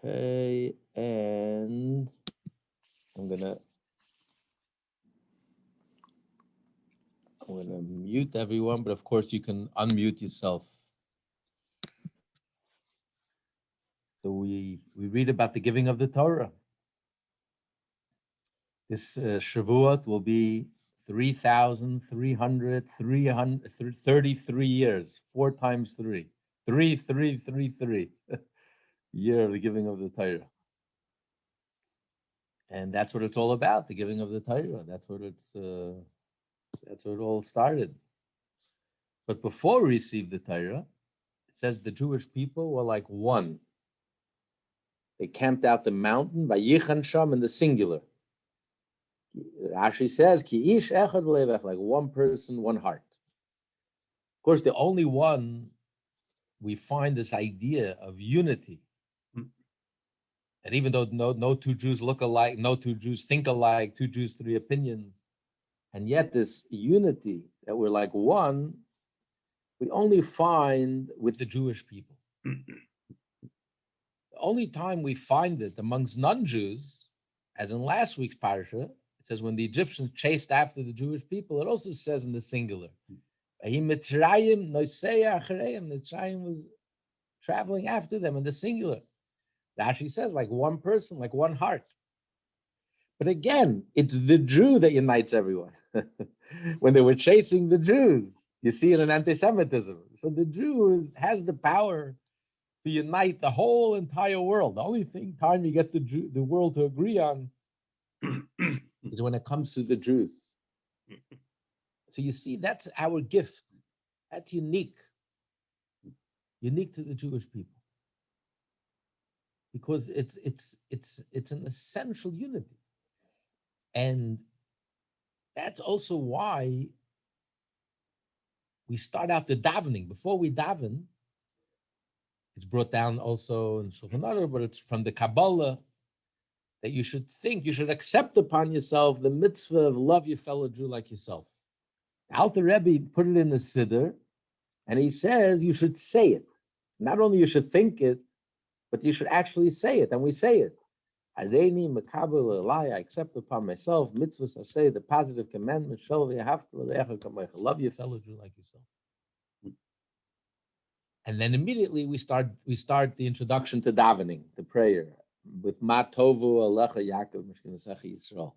Okay, and I'm gonna mute everyone, but of course you can unmute yourself. So we read about the giving of the Torah. This Shavuot will be 3,333 years, 4 times 3. 3,333 year of the giving of the Torah. And that's what it's all about, the giving of the Torah. That's what it all started. But before we received the Torah, it says the Jewish people were like one. They camped out the mountain by Yichan Sham in the singular. Rashi says, Ki ish echad v'levech, like one person, one heart. Of course, the only one we find this idea of unity. And even though no two Jews look alike, no two Jews think alike, two Jews, three opinions, and yet this unity that we're like one, we only find with the Jewish people. The only time we find it amongst non-Jews, as in last week's parasha, it says when the Egyptians chased after the Jewish people, it also says in the singular. Mitzrayim was traveling after them in the singular. Rashi says like one person, like one heart. But again, it's the Jew that unites everyone. When they were chasing the Jews, you see it in anti-Semitism. So the Jew has the power to unite the whole entire world. The only time you get the world to agree on is when it comes to the Jews. So you see, that's our gift. That's unique to the Jewish people, because it's an essential unity, and that's also why we start out the davening. Before we daven, it's brought down also in Shulchan Aruch, but it's from the Kabbalah that you should accept upon yourself the mitzvah of love your fellow Jew like yourself. Alter Rebbe put it in the Siddur, and he says you should say it. Not only you should think it, but you should actually say it, and we say it. Areini makabel elai, I accept upon myself mitzvahs. I say the positive commandment. Love your fellow Jew like yourself. And then immediately we start the introduction to davening, the prayer, with Ma Tovu Alecha Yaakov Mishkenesecha Yisrael.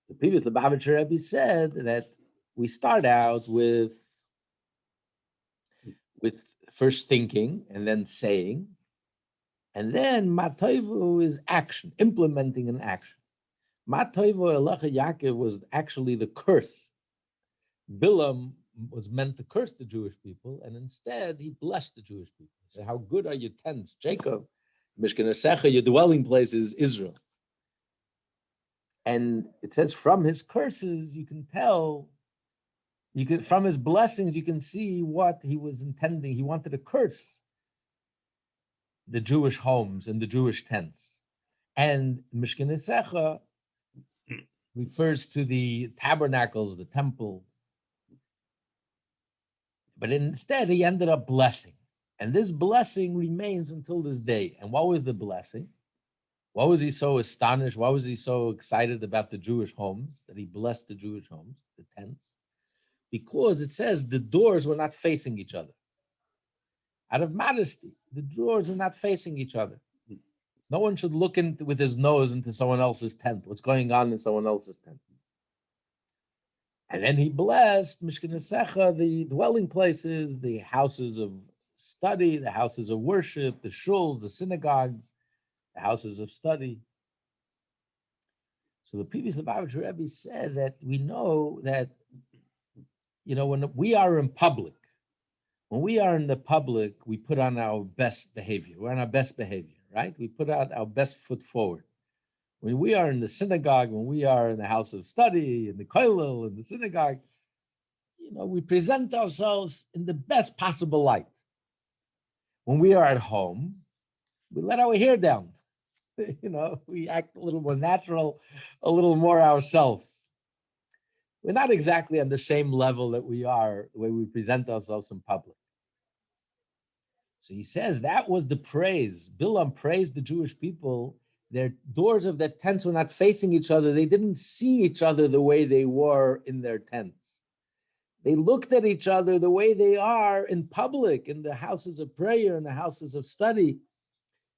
The previous Lubavitcher Rebbe said that we start out with first thinking and then saying, and then Ma Tovu is action, implementing an action. Ma Tovu Alecha Yaakov was actually the curse. Bilam was meant to curse the Jewish people, and instead he blessed the Jewish people. He said, how good are your tents, Jacob? Mishkenesecha, your dwelling place is Israel. And it says from his curses, you can tell, from his blessings, you can see what he was intending. He wanted to curse the Jewish homes and the Jewish tents. And Mishkenesecha refers to the tabernacles, the temples. But instead, he ended up blessing. And this blessing remains until this day. And what was the blessing? Why was he so astonished? Why was he so excited about the Jewish homes, that he blessed the Jewish homes, the tents? Because it says the doors were not facing each other. Out of modesty, the doors were not facing each other. No one should look with his nose into someone else's tent, what's going on in someone else's tent. And then he blessed Mishkenesecha, the dwelling places, the houses of study, the houses of worship, the shuls, the synagogues, the houses of study. So the previous Lubavitcher Rebbe said that we know that, when we are in public, we put on our best behavior. We're on our best behavior, right? We put out our best foot forward. When we are in the synagogue, when we are in the house of study, in the kollel, in the synagogue, we present ourselves in the best possible light. When we are at home, we let our hair down. We act a little more natural, a little more ourselves. We're not exactly on the same level that we are the way we present ourselves in public. So he says that was the praise. Bilam praised the Jewish people. Their doors of their tents were not facing each other. They didn't see each other the way they were in their tents. They looked at each other the way they are in public, in the houses of prayer, in the houses of study,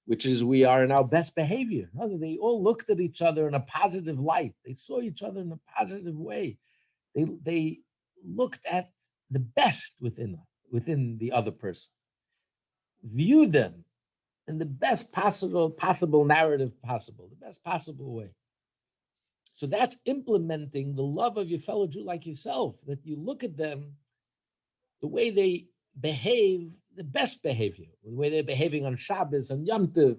which is we are in our best behavior. No, they all looked at each other in a positive light. They saw each other in a positive way. They looked at the best within the other person, viewed them in the best possible narrative possible, the best possible way. So that's implementing the love of your fellow Jew like yourself, that you look at them the way they behave, the best behavior, the way they're behaving on Shabbos and Yom Tov,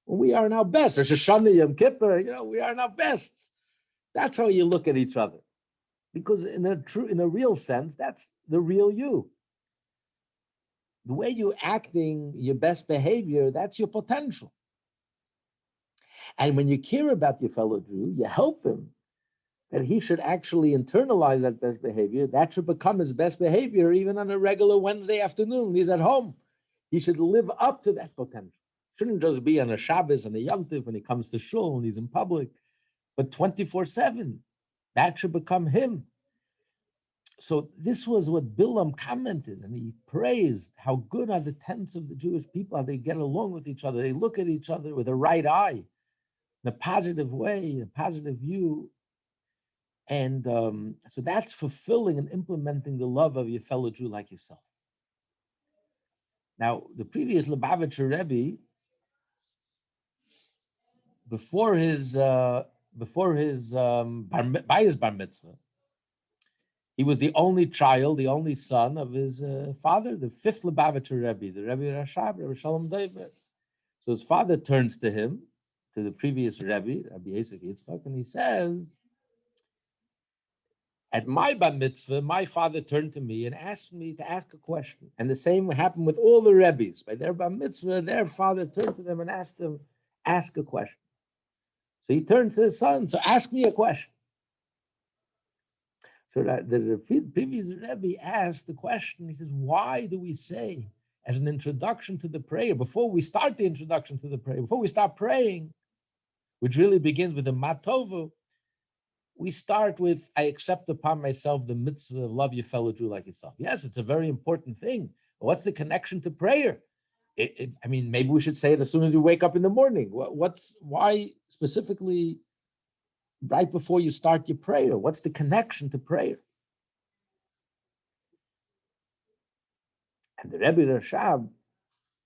when we are in our best, or Shoshana, Yom Kippur, we are in our best. That's how you look at each other. Because in a real sense, that's the real you. The way you're acting, your best behavior, that's your potential. And when you care about your fellow Jew, you help him that he should actually internalize that best behavior. That should become his best behavior even on a regular Wednesday afternoon when he's at home. He should live up to that potential. Shouldn't just be on a Shabbos and a Yom Tov when he comes to shul and he's in public, but 24/7. That should become him. So this was what Bilam commented, and he praised how good are the tents of the Jewish people, how they get along with each other. They look at each other with a right eye, in a positive way, a positive view. And so that's fulfilling and implementing the love of your fellow Jew like yourself. Now, the previous Lubavitcher Rebbe, before his bar mitzvah, he was the only child, the only son of his father, the fifth Lubavitcher Rebbe, the Rebbe Rashab, Rebbe Shalom David. So his father turns to him, to the previous Rebbe, Rabbi Yisrael Yitzchak, and he says, at my bar mitzvah, my father turned to me and asked me to ask a question. And the same happened with all the Rebbes. By their bar mitzvah, their father turned to them and asked them, ask a question. So he turns to his son, so ask me a question. So that the previous Rebbe asked the question, he says, why do we say, as an introduction to the prayer, before we start the introduction to the prayer, before we start praying, which really begins with the Matovu, we start with, I accept upon myself the mitzvah of love your fellow Jew like yourself. Yes, it's a very important thing. But what's the connection to prayer? I mean, maybe we should say it as soon as you wake up in the morning. Why specifically right before you start your prayer? What's the connection to prayer? And the Rebbe Rashab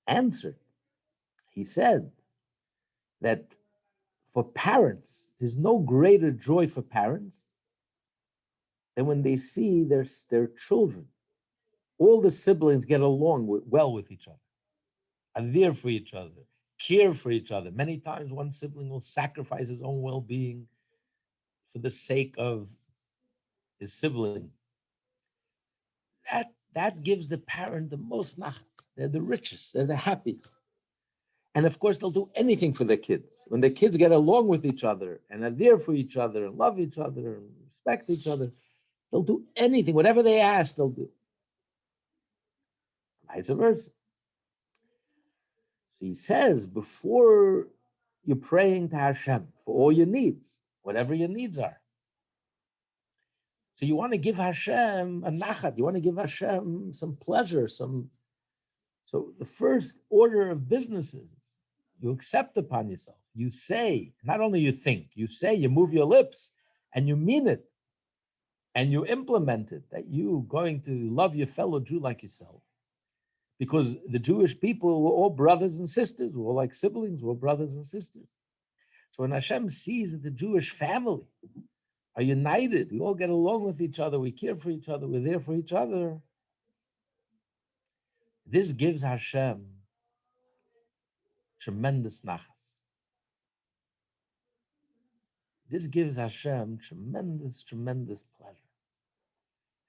answered. He said that for parents, there's no greater joy for parents than when they see their children, all the siblings get along well with each other, are there for each other, care for each other. Many times one sibling will sacrifice his own well-being for the sake of his sibling. That gives the parent the most nachat. They're the richest, they're the happiest. And of course, they'll do anything for their kids. When the kids get along with each other and are there for each other and love each other and respect each other, they'll do anything. Whatever they ask, they'll do. Vice versa. So he says, before you're praying to Hashem for all your needs, whatever your needs are. So you want to give Hashem a nachat, you want to give Hashem some pleasure, so the first order of business is you accept upon yourself. You say, not only you think, you say, you move your lips, and you mean it, and you implement it, that you're going to love your fellow Jew like yourself. Because the Jewish people were all brothers and sisters, we're all like siblings, we're brothers and sisters. So when Hashem sees that the Jewish family are united, we all get along with each other, we care for each other, we're there for each other, this gives Hashem tremendous nachas. This gives Hashem tremendous, tremendous pleasure.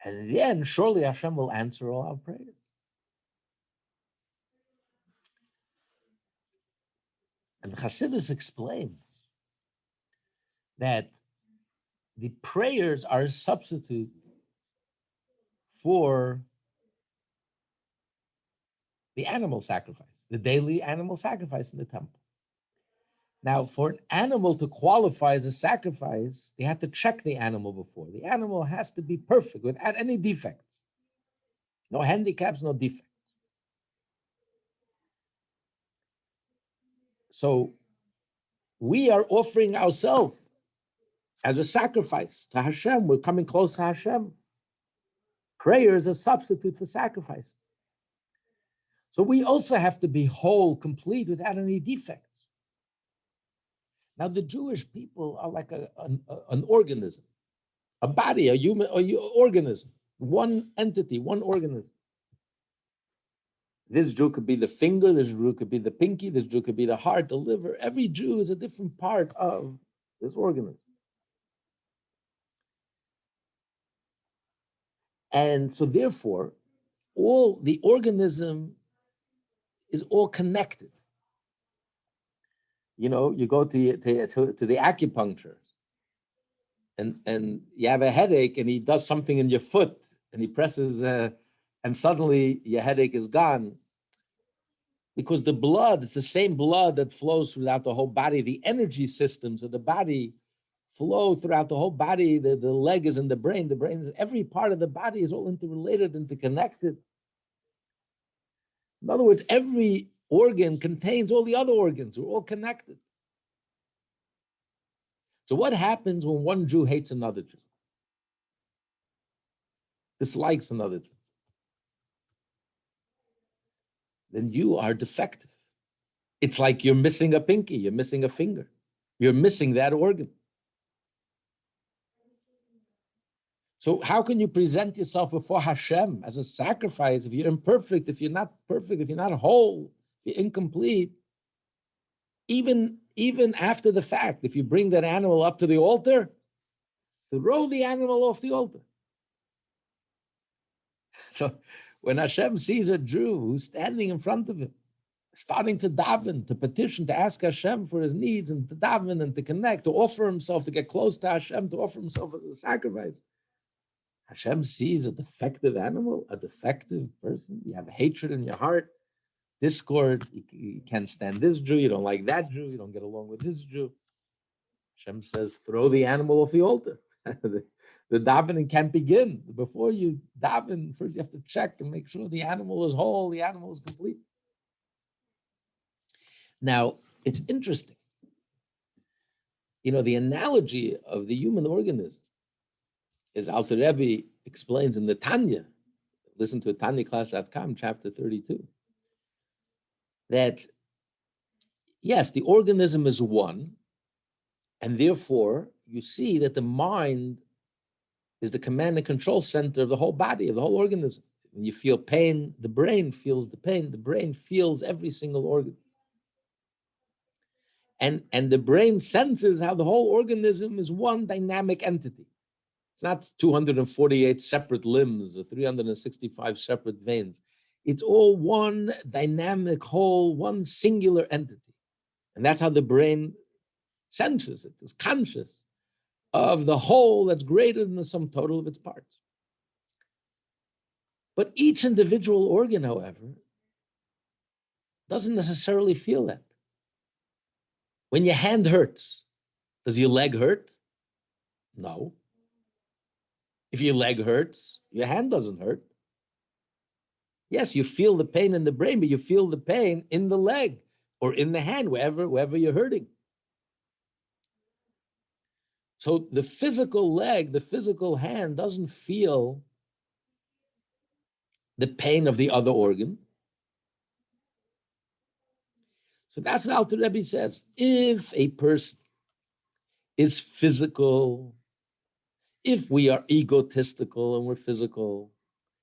And then surely Hashem will answer all our prayers. And Chassidus explains that the prayers are a substitute for the animal sacrifice, the daily animal sacrifice in the temple. Now, for an animal to qualify as a sacrifice, they have to check the animal before. The animal has to be perfect without any defects. No handicaps, no defects. So we are offering ourselves as a sacrifice to Hashem. We're coming close to Hashem. Prayer is a substitute for sacrifice. So we also have to be whole, complete, without any defects. Now, the Jewish people are like an organism, a body, a human, organism, one entity, one organism. This Jew could be the finger, this Jew could be the pinky, this Jew could be the heart, the liver. Every Jew is a different part of this organism. And so therefore, all the organism is all connected. You know, you go to the acupuncturist and you have a headache and he does something in your foot and he presses and suddenly your headache is gone. Because the blood, it's the same blood that flows throughout the whole body. The energy systems of the body flow throughout the whole body. The leg is in the brain. The brain is, every part of the body is all interrelated, interconnected. In other words, every organ contains all the other organs. We're all connected. So what happens when one Jew hates another Jew? Dislikes another Jew? Then you are defective. It's like you're missing a pinky, you're missing a finger. You're missing that organ. So how can you present yourself before Hashem as a sacrifice if you're imperfect, if you're not perfect, if you're not whole, if you're incomplete? Even after the fact, if you bring that animal up to the altar, throw the animal off the altar. So when Hashem sees a Jew who's standing in front of him, starting to daven, to petition, to ask Hashem for his needs, and to daven and to connect, to offer himself, to get close to Hashem, to offer himself as a sacrifice, Hashem sees a defective animal, a defective person. You have hatred in your heart, discord. You can't stand this Jew. You don't like that Jew. You don't get along with this Jew. Hashem says, throw the animal off the altar. The davening can't begin. Before you daven, first you have to check and make sure the animal is whole, the animal is complete. Now, it's interesting. You know, the analogy of the human organism, as Alter Rebbe explains in the Tanya, listen to TanyaClass.com, chapter 32, that yes, the organism is one, and therefore you see that the mind is the command and control center of the whole body, of the whole organism. When you feel pain, the brain feels the pain, the brain feels every single organ. And the brain senses how the whole organism is one dynamic entity. It's not 248 separate limbs or 365 separate veins. It's all one dynamic whole, one singular entity. And that's how the brain senses it, is conscious of the whole that's greater than the sum total of its parts. But each individual organ, however, doesn't necessarily feel that. When your hand hurts, does your leg hurt? No. If your leg hurts, your hand doesn't hurt. Yes, you feel the pain in the brain, but you feel the pain in the leg or in the hand, wherever you're hurting. So the physical leg, the physical hand doesn't feel the pain of the other organ. So that's what Alter Rebbe says. If a person is physical, if we are egotistical and we're physical,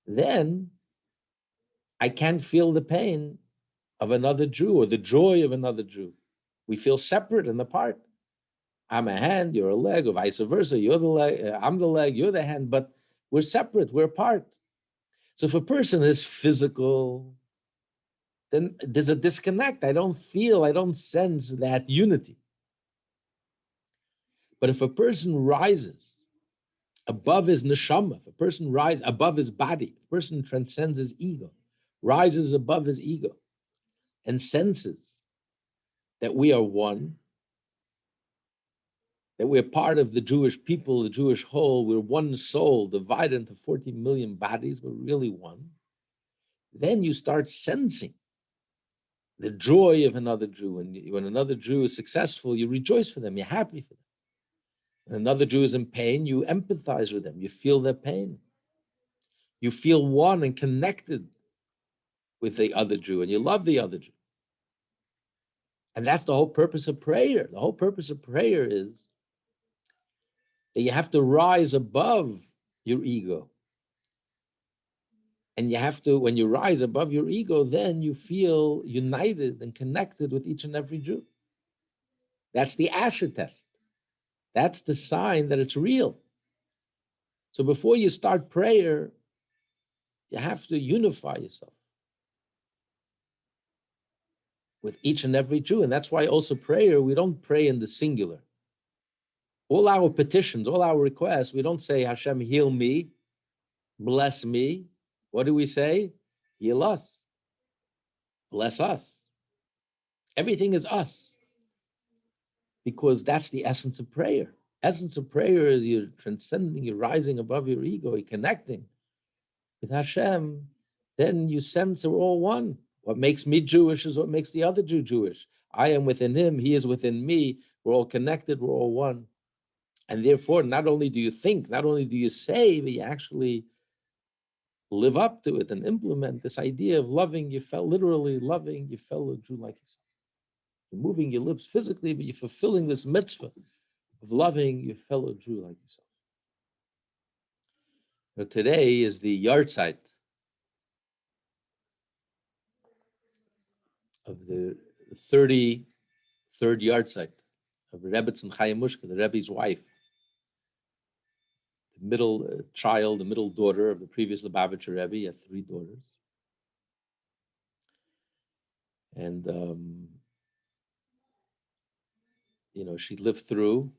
then I can't feel the pain of another Jew or the joy of another Jew. We feel separate and apart. I'm a hand, you're a leg, or vice versa. You're the leg, I'm the leg, you're the hand, but we're separate, we're apart. So if a person is physical, then there's a disconnect. I don't sense that unity. But if a person rises above his neshama, if a person rises above his body, if a person transcends his ego, rises above his ego and senses that we are one, that we're part of the Jewish people, the Jewish whole, we're one soul divided into 14 million bodies, we're really one, then you start sensing the joy of another Jew. And when another Jew is successful, you rejoice for them, you're happy for them. When another Jew is in pain, you empathize with them, you feel their pain. You feel one and connected with the other Jew, and you love the other Jew. And that's the whole purpose of prayer. The whole purpose of prayer is that you have to rise above your ego. And you have to, when you rise above your ego, then you feel united and connected with each and every Jew. That's the acid test. That's the sign that it's real. So before you start prayer, you have to unify yourself with each and every Jew. And that's why also prayer, we don't pray in the singular. All our petitions, all our requests, we don't say, Hashem, heal me, bless me. What do we say? Heal us, bless us. Everything is us, because that's the essence of prayer. Essence of prayer is you're transcending, you're rising above your ego, you're connecting with Hashem. Then you sense we're all one. What makes me Jewish is what makes the other Jew Jewish. I am within him, he is within me. We're all connected, we're all one. And therefore, not only do you think, not only do you say, but you actually live up to it and implement this idea of loving literally loving your fellow Jew like yourself. You're moving your lips physically, but you're fulfilling this mitzvah of loving your fellow Jew like yourself. Now, today is the yahrzeit of the 33rd yahrzeit of Rebbe Chaim Mushka, the Rebbe's wife, the middle child, the middle daughter of the previous Lubavitcher Rebbe. He had 3 daughters. And, she lived through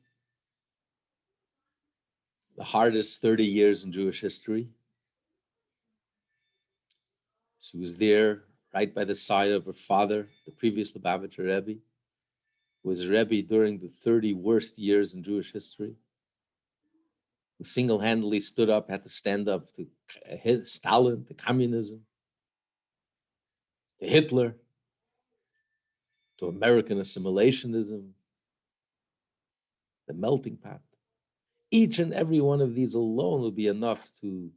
the hardest 30 years in Jewish history. She was there right by the side of her father, the previous Lubavitcher Rebbe, who was Rebbe during the 30 worst years in Jewish history, who single-handedly stood up, had to stand up to Stalin, to communism, to Hitler, to American assimilationism, the melting pot. Each and every one of these alone will be enough to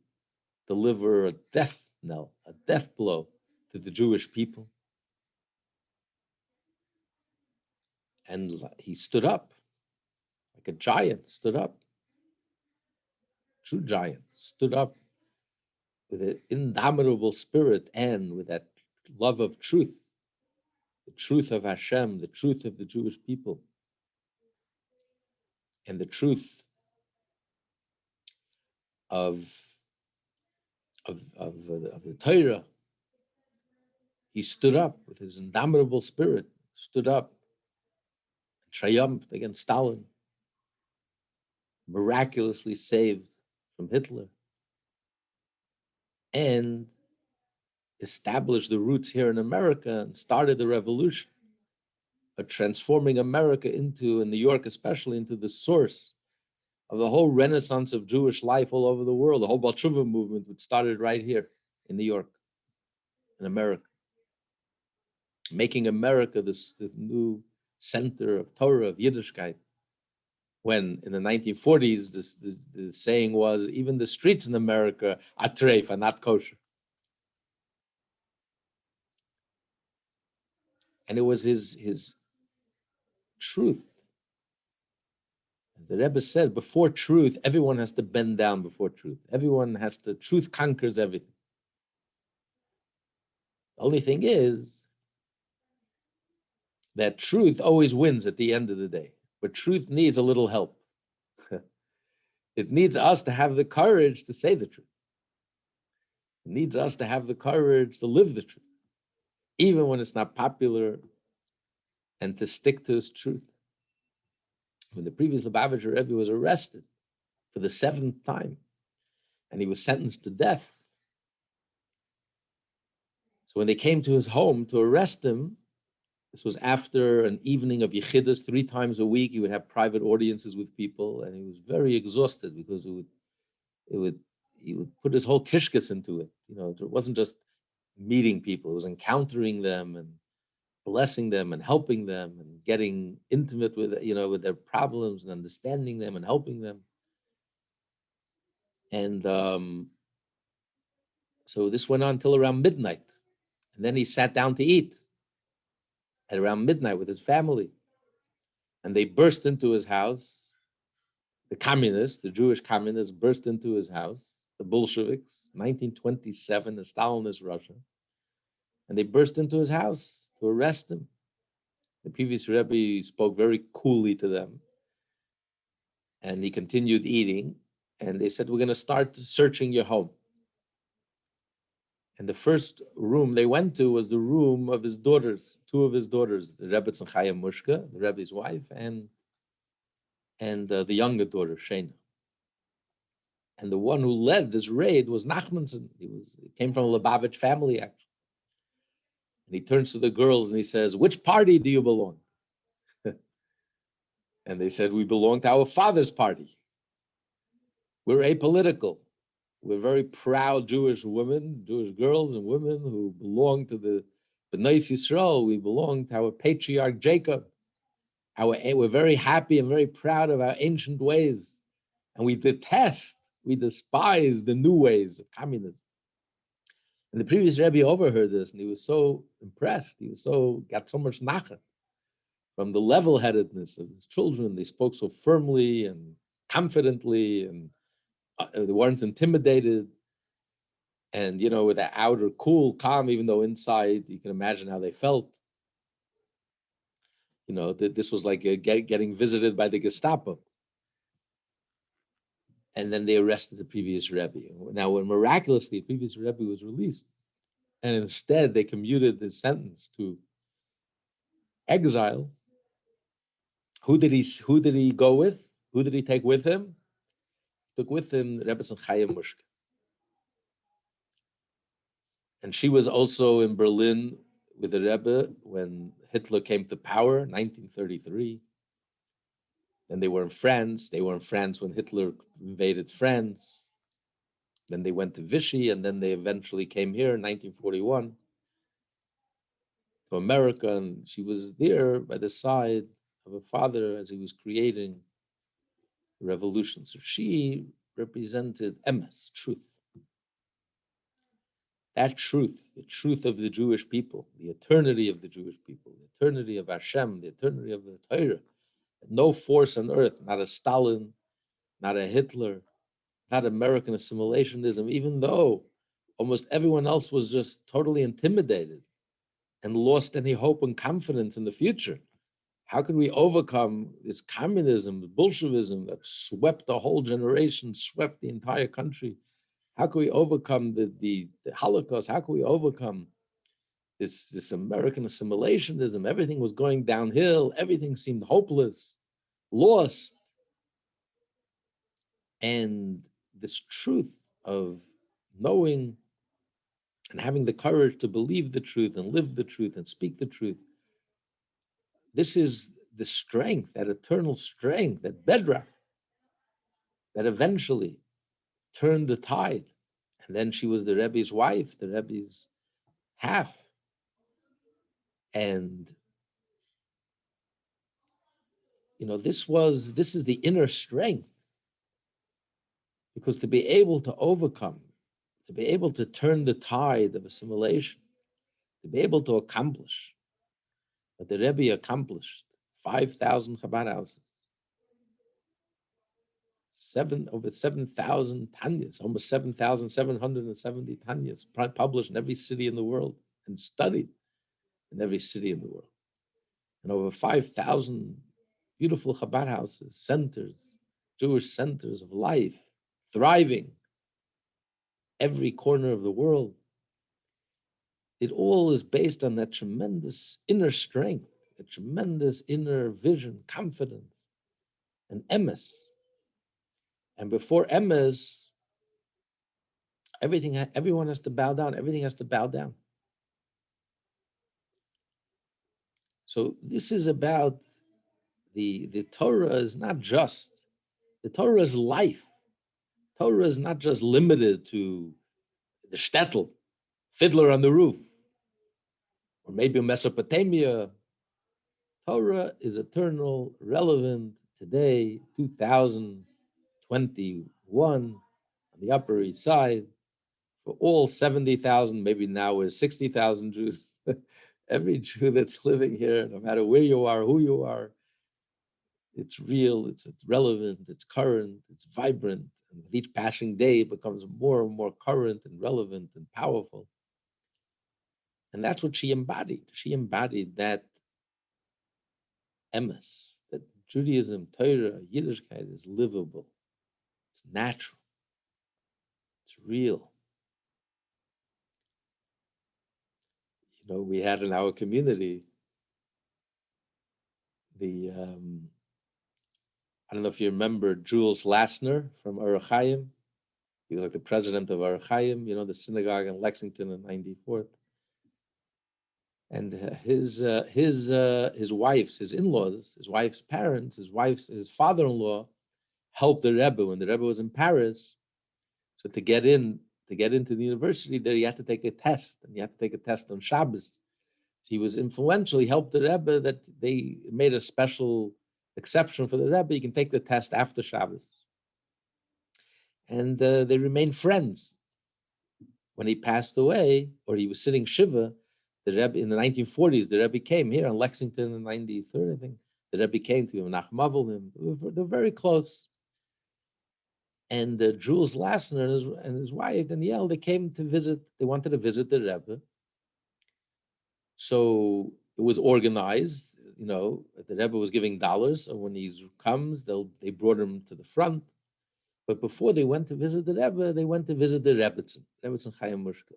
deliver a death knell, a death blow to the Jewish people. And he stood up, like a giant, stood up. True giant, stood up with an indomitable spirit and with that love of truth, the truth of Hashem, the truth of the Jewish people, and the truth of the Torah. He stood up with his indomitable spirit, stood up, triumphed against Stalin, miraculously saved from Hitler, and established the roots here in America and started the revolution of transforming America into, in New York especially, into the source of the whole renaissance of Jewish life all over the world. The whole Baal Tshuva movement, which started right here in New York, in America, making America the new center of Torah, of Yiddishkeit. When in the 1940s, the saying was, even the streets in America are treif, are not kosher. And it was his truth. As the Rebbe said, before truth, everyone has to bend down before truth. Truth conquers everything. The only thing is that truth always wins at the end of the day. But truth needs a little help. It needs us to have the courage to say the truth. It needs us to have the courage to live the truth, even when it's not popular, and to stick to his truth. When the previous Lubavitcher Rebbe was arrested for the 7th time, and he was sentenced to death, So when they came to his home to arrest him, this was after an evening of Yechidus. 3 times a week, he would have private audiences with people, and he was very exhausted because he would put his whole kishkas into it. It wasn't just meeting people; it was encountering them and blessing them and helping them and getting intimate with their problems and understanding them and helping them. And so this went on till around midnight, and then he sat down to eat at around midnight with his family, and they burst into his house. The Jewish communists burst into his house, the Bolsheviks, 1927, the Stalinist Russia, and they burst into his house to arrest him. The previous Rebbe spoke very coolly to them, and he continued eating, and they said, "We're going to start searching your home." And the first room they went to was the room of his daughters, 2 of his daughters, the Rebbe Chaya Mushka, the Rebbe's wife, and the younger daughter, Shena. And the one who led this raid was Nachmanson. He came from a Lubavitch family, actually. And he turns to the girls and he says, "Which party do you belong?" And they said, "We belong to our father's party. We're apolitical. We're very proud Jewish women, Jewish girls and women who belong to the Bnei Yisrael. We belong to our patriarch Jacob. We're very happy and very proud of our ancient ways. And we despise the new ways of communism." And the previous Rebbe overheard this, and he was so impressed. He got so much nachat from the level-headedness of his children. They spoke so firmly and confidently, and they weren't intimidated. And, with the outer cool, calm, even though inside you can imagine how they felt. This was like getting visited by the Gestapo. And then they arrested the previous Rebbe. Now, when miraculously the previous Rebbe was released, and instead they commuted his sentence to exile, who did he go with? Who did he take with him? He took with him Rebbe Chaya Mushka. And she was also in Berlin with the Rebbe when Hitler came to power, 1933. Then they were in France. They were in France when Hitler invaded France. Then they went to Vichy, and then they eventually came here in 1941 to America. And she was there by the side of her father as he was creating the revolution. So she represented emes, truth. That truth, the truth of the Jewish people, the eternity of the Jewish people, the eternity of Hashem, the eternity of the Torah. No force on earth, not a Stalin, not a Hitler, not American assimilationism, even though almost everyone else was just totally intimidated and lost any hope and confidence in the future. How could we overcome this communism, Bolshevism that swept a whole generation, swept the entire country? How can we overcome the Holocaust? How can we overcome this American assimilationism? Everything was going downhill. Everything seemed hopeless, lost. And this truth of knowing and having the courage to believe the truth and live the truth and speak the truth, this is the strength, that eternal strength, that bedrock, that eventually turned the tide. And then she was the Rebbe's wife, the Rebbe's half. And this is the inner strength, because to be able to overcome, to be able to turn the tide of assimilation, to be able to accomplish what the Rebbe accomplished, 5,000 Chabad houses, over 7,000 Tanyas, almost 7,770 Tanyas published in every city in the world and studied in every city in the world. And over 5,000 beautiful Chabad houses, centers, Jewish centers of life, thriving, every corner of the world. It all is based on that tremendous inner strength, a tremendous inner vision, confidence, and emes. And before emes, everyone has to bow down. Everything has to bow down. So this is about the Torah is not just, the Torah is life. Torah is not just limited to the shtetl, fiddler on the roof, or maybe Mesopotamia. Torah is eternal, relevant today, 2021, on the Upper East Side, for all 70,000, maybe now we're 60,000 Jews. Every Jew that's living here, no matter where you are, who you are, it's real, it's relevant, it's current, it's vibrant. And with each passing day, it becomes more and more current and relevant and powerful. And that's what she embodied. She embodied that emes, that Judaism, Torah, Yiddishkeit is livable, it's natural, it's real. You know, we had in our community the I don't know if you remember Jules Lassner from Orach Chaim. He was like the president of Orach Chaim, you know, the synagogue in Lexington in 94th. And his wife's, his in-laws, his wife's parents, his father-in-law helped the Rebbe when the Rebbe was in Paris. So to get into the university there, you had to take a test, and you had to take a test on Shabbos. So he was influential. He helped the Rebbe that they made a special exception for the Rebbe. You can take the test after Shabbos. And they remained friends. When he passed away, or he was sitting Shiva, the Rebbe in the 1940s, the Rebbe came here on Lexington in 93rd, I think. The Rebbe came to him, Nachmavel him. They're very close. And Jules Lassner and his wife, Danielle, they came to visit, they wanted to visit the Rebbe. So it was organized, you know, the Rebbe was giving dollars. So when he comes, they brought him to the front. But before they went to visit the Rebbe, they went to visit the Rebbetzin Chaim Mushka.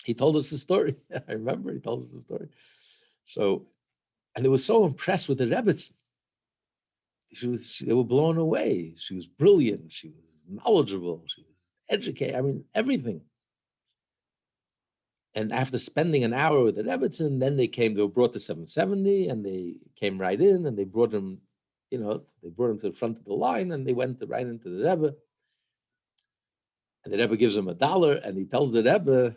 He told us the story. I remember he told us the story. So, and they were so impressed with the Rebbetzin. They were blown away. She was brilliant. She was knowledgeable. She was educated. I mean, everything. And after spending an hour with the Rebbetzin, then they were brought to 770, and they came right in, and they brought him, you know, they brought him to the front of the line, and they went right into the Rebbe. And the Rebbe gives him $1, and he tells the Rebbe,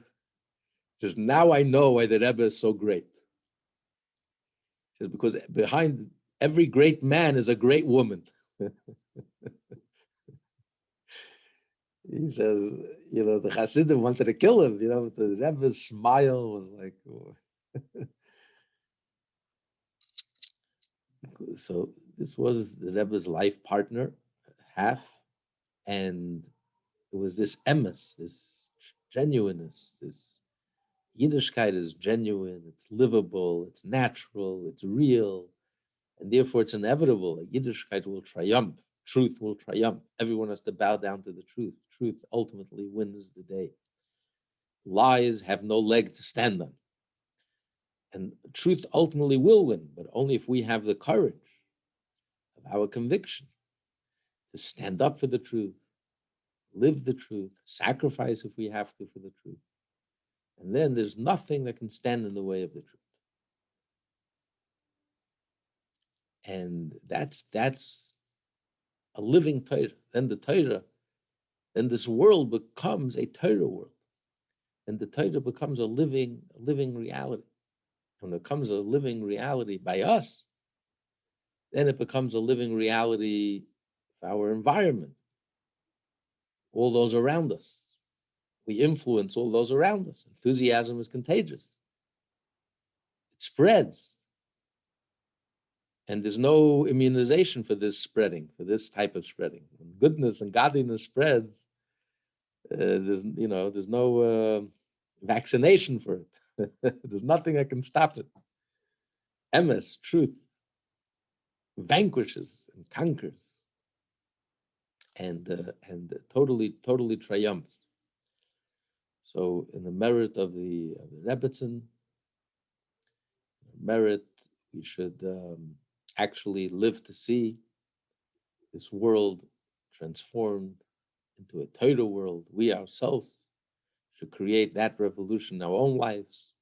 says, now I know why the Rebbe is so great. He says, because behind every great man is a great woman. He says, you know, the Hasidim wanted to kill him, you know, but the Rebbe's smile was like, oh. So this was the Rebbe's life partner, half, and it was this emes, this genuineness, this Yiddishkeit is genuine, it's livable, it's natural, it's real, and therefore it's inevitable that Yiddishkeit will triumph, truth will triumph. Everyone has to bow down to the truth. Truth ultimately wins the day. Lies have no leg to stand on. And truth ultimately will win, but only if we have the courage of our conviction to stand up for the truth, live the truth, sacrifice if we have to for the truth. And then there's nothing that can stand in the way of the truth. And that's a living Torah. Then the Torah, then this world becomes a Torah world. And the Torah becomes a living reality. When it becomes a living reality by us, then it becomes a living reality for our environment, all those around us. We influence all those around us. Enthusiasm is contagious. It spreads. And there's no immunization for this spreading, for this type of spreading. When goodness and godliness spreads, there's no vaccination for it. There's nothing that can stop it. Emes, truth, vanquishes and conquers, and totally triumphs. So, in the merit of the Rebbetzin, merit, we should actually live to see this world transformed into a Torah world. We ourselves should create that revolution in our own lives,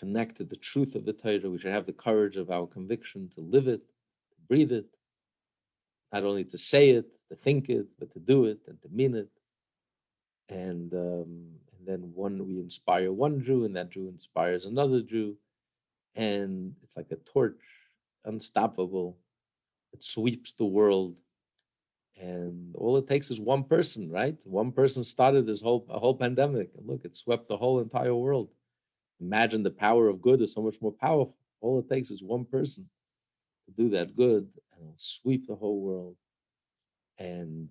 connect to the truth of the Torah. We should have the courage of our conviction to live it, to breathe it, not only to say it, to think it, but to do it and to mean it. And then we inspire one Jew, and that Jew inspires another Jew, and it's like a torch, unstoppable. It sweeps the world, and all it takes is one person, right? One person started a whole pandemic, and look, it swept the whole entire world. Imagine the power of good is so much more powerful. All it takes is one person to do that good, and it'll sweep the whole world, and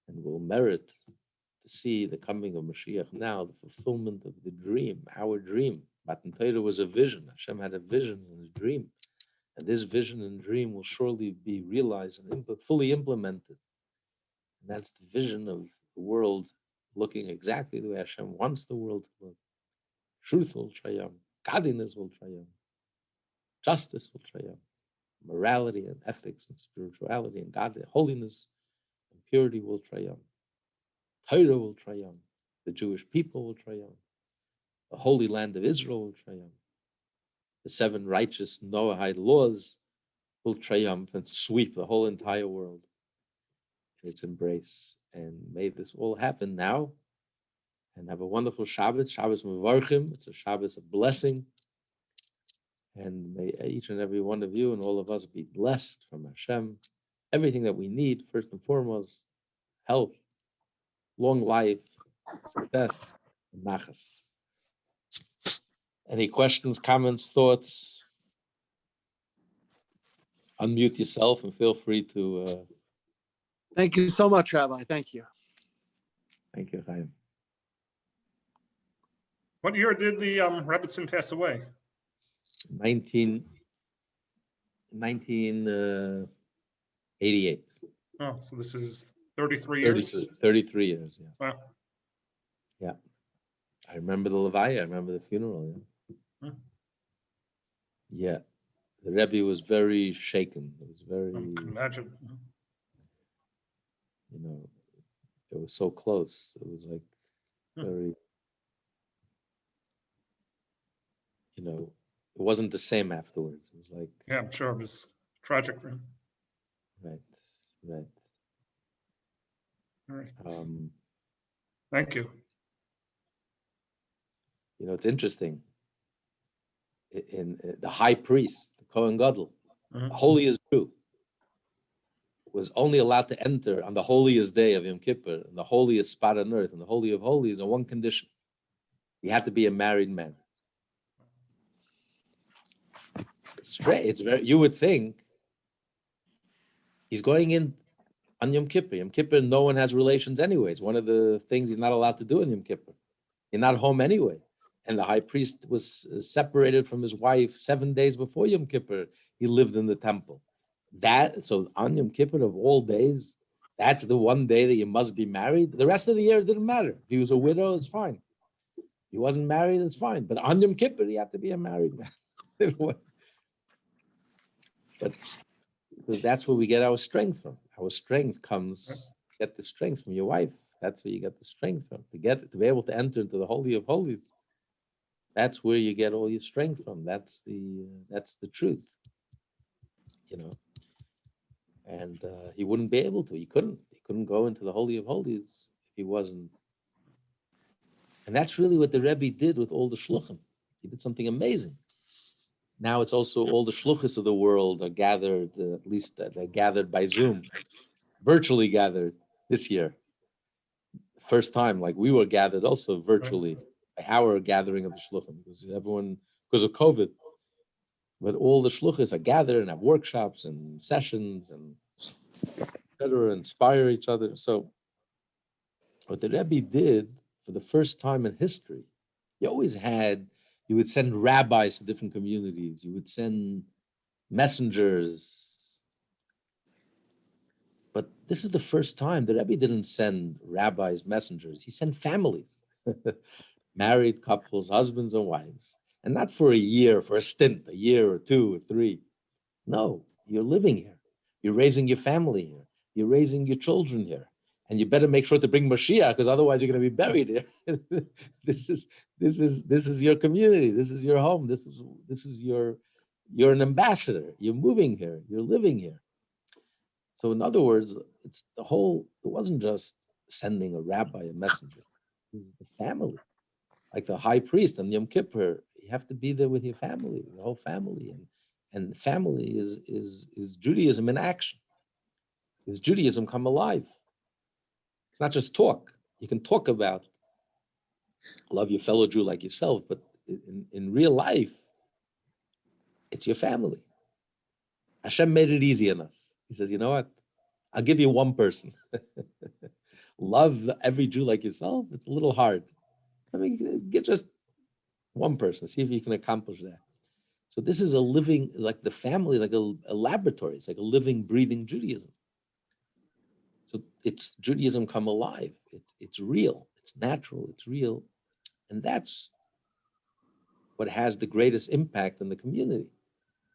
will merit to see the coming of Mashiach now, the fulfillment of the dream, our dream. Matan Torah was a vision. Hashem had a vision and a dream. And this vision and dream will surely be realized and fully implemented. And that's the vision of the world looking exactly the way Hashem wants the world to look. Truth will triumph. Godliness will triumph. Justice will triumph. Morality and ethics and spirituality and godliness, holiness and purity will triumph. Torah will triumph. The Jewish people will triumph. The holy land of Israel will triumph. The 7 righteous Noahide laws will triumph and sweep the whole entire world in its embrace. And may this all happen now. And have a wonderful Shabbos, Shabbos Mevarchim. It's a Shabbos of blessing. And may each and every one of you and all of us be blessed from Hashem. Everything that we need, first and foremost, health, long life, success, and nachas. Any questions, comments, thoughts? Unmute yourself and feel free to. Thank you so much, Rabbi. Thank you. Thank you, Chaim. What year did the Rebbitzin pass away? 1988. Oh, so this is 33 years? 33 years, yeah. Wow. Yeah. I remember the Levaya, I remember the funeral, yeah. Yeah. The Rebbe was very shaken. It was very, I can imagine. it was so close. It was like very, it wasn't the same afterwards. It was like. Yeah, I'm sure it was tragic for him. Right. All right. Thank you. It's interesting. In the high priest, the Kohen Gadol, the holiest Jew, was only allowed to enter on the holiest day of Yom Kippur, and the holiest spot on earth, and the Holy of Holies, on one condition: he had to be a married man. It's very. You would think he's going in on Yom Kippur. Yom Kippur, no one has relations anyway. It's one of the things he's not allowed to do in Yom Kippur. You're not home anyway. And the high priest was separated from his wife 7 days before Yom Kippur. He lived in the temple. So on Yom Kippur of all days, that's the one day that you must be married. The rest of the year, it didn't matter. If he was a widow, it's fine. If he wasn't married, it's fine. But on Yom Kippur, he had to be a married man. But because that's where we get our strength from. Our strength comes, get the strength from your wife. That's where you get the strength from. To be able to enter into the Holy of Holies. That's where you get all your strength from. That's the truth, And he wouldn't be able to. He couldn't go into the Holy of Holies if he wasn't. And that's really what the Rebbe did with all the shluchim. He did something amazing. Now it's also all the shluchis of the world are gathered. At least they're gathered by Zoom, virtually gathered this year. First time, like we were gathered also virtually. Our gathering of the shluchim, because of COVID. But all the shluchis are gathered and have workshops and sessions and etc. Inspire each other. So what the Rebbe did for the first time in history, you would send rabbis to different communities. You would send messengers. But this is the first time the Rebbe didn't send rabbis, messengers. He sent families. Married couples, husbands and wives, and not for a year, for a stint, a year or 2 or 3. No, you're living here. You're raising your family here. You're raising your children here. And you better make sure to bring Mashiach, because otherwise you're going to be buried here. This is your community. This is your home. This is you're an ambassador. You're moving here. You're living here. So in other words, it wasn't just sending a rabbi, a messenger. It was the family. Like the high priest on Yom Kippur, you have to be there with your family, your whole family. And family is Judaism in action. Is Judaism come alive? It's not just talk. You can talk about love your fellow Jew like yourself, but in real life, it's your family. Hashem made it easy on us. He says, you know what? I'll give you one person. Love every Jew like yourself. It's a little hard. I mean, get just one person. See if you can accomplish that. So this is a living, like the family, like a laboratory. It's like a living, breathing Judaism. So it's Judaism come alive. It's real. It's natural. It's real. And that's what has the greatest impact on the community.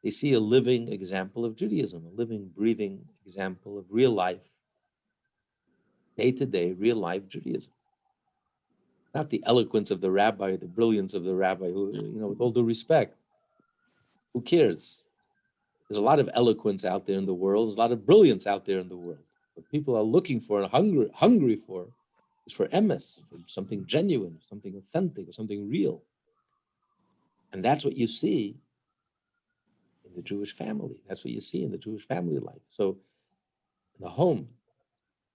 They see a living example of Judaism, a living, breathing example of real life, day-to-day, real-life Judaism. Not the eloquence of the rabbi, the brilliance of the rabbi, who, with all due respect, who cares? There's a lot of eloquence out there in the world. There's a lot of brilliance out there in the world. What people are looking for and hungry for is for emes, for something genuine, something authentic, or something real. And that's what you see in the Jewish family. That's what you see in the Jewish family life. So the home,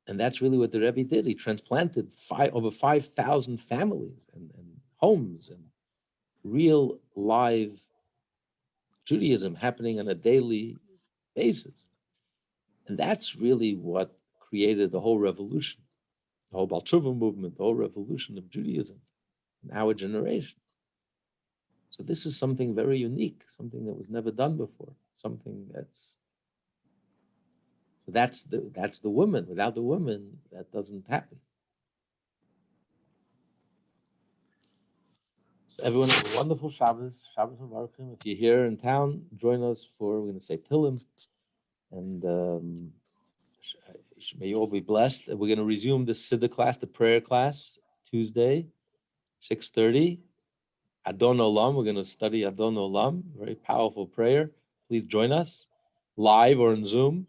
and that's really what the Rebbe did. He transplanted over 5,000 families and homes and real live Judaism happening on a daily basis. And that's really what created the whole revolution, the whole Baal Tshuva movement, the whole revolution of Judaism in our generation. So this is something very unique, something that was never done before, something that's the woman. Without the woman, that doesn't happen. So everyone have a wonderful Shabbos, Shabbos Mevarchim. If you're here in town, join us for, we're going to say Tillim, and may you all be blessed. We're going to resume the Siddur class, the prayer class, Tuesday, 6:30. Adon Olam, we're going to study Adon Olam, very powerful prayer. Please join us, live or on Zoom.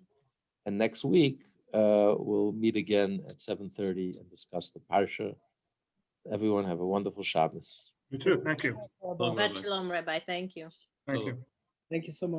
And next week, we'll meet again at 7:30 and discuss the Parsha. Everyone have a wonderful Shabbos. You too. Thank you. Shabbat Shalom, Rabbi. Thank you. Thank you. Thank you so much.